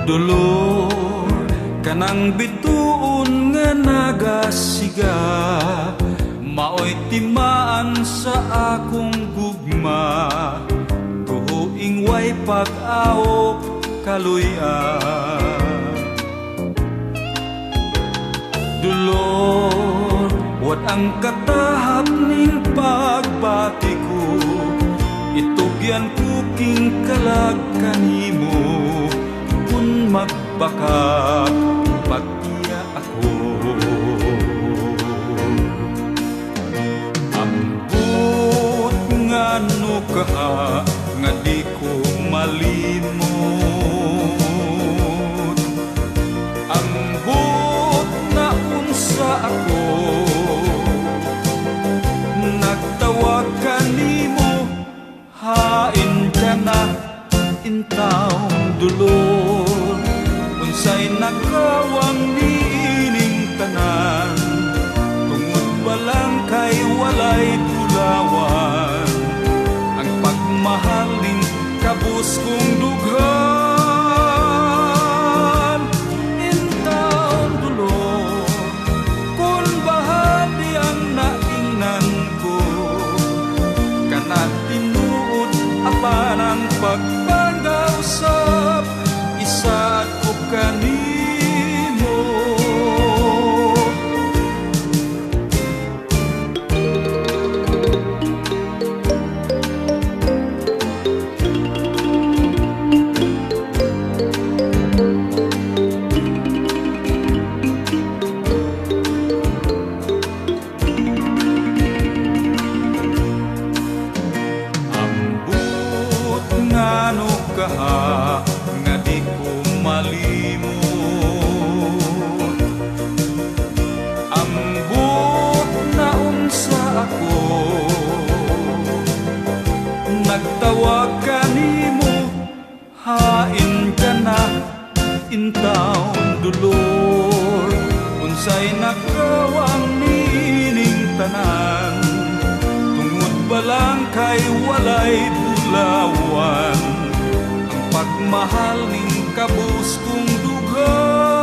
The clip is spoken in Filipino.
Dulor kanang bituon nga nagasiga, maoy timaan sa akong gugma, tuhuing way pag-aok kaluyan. Dulor, wat ang katahap ning pagbati ko, itugyan ko king kalag kanimo, kun magbakak pagtiya ako. Ambot nga no kaha, nga di ko malimot. Ambot na unsa ako, nagtawag kanimo, hain ka na intawong dulor. Unsay nakawang niining tanan, tungod ba lang kay walay tulawan, ang pagmahaling kabus kong dughan. Intawong dulor, kung bahati ang naingnan ko, kana tinuod apan ang pagpangausap, isa't ko kanimo. Ambot nga no kaha, nga di ko malimot. Ambot na unsa ako, nagtawag kanimo, hain ka na intawong dulor. Unsay nakawang nining tanan, tungod ba lang kay walay tulawan, ang pagmahal ning kabus kong dughan.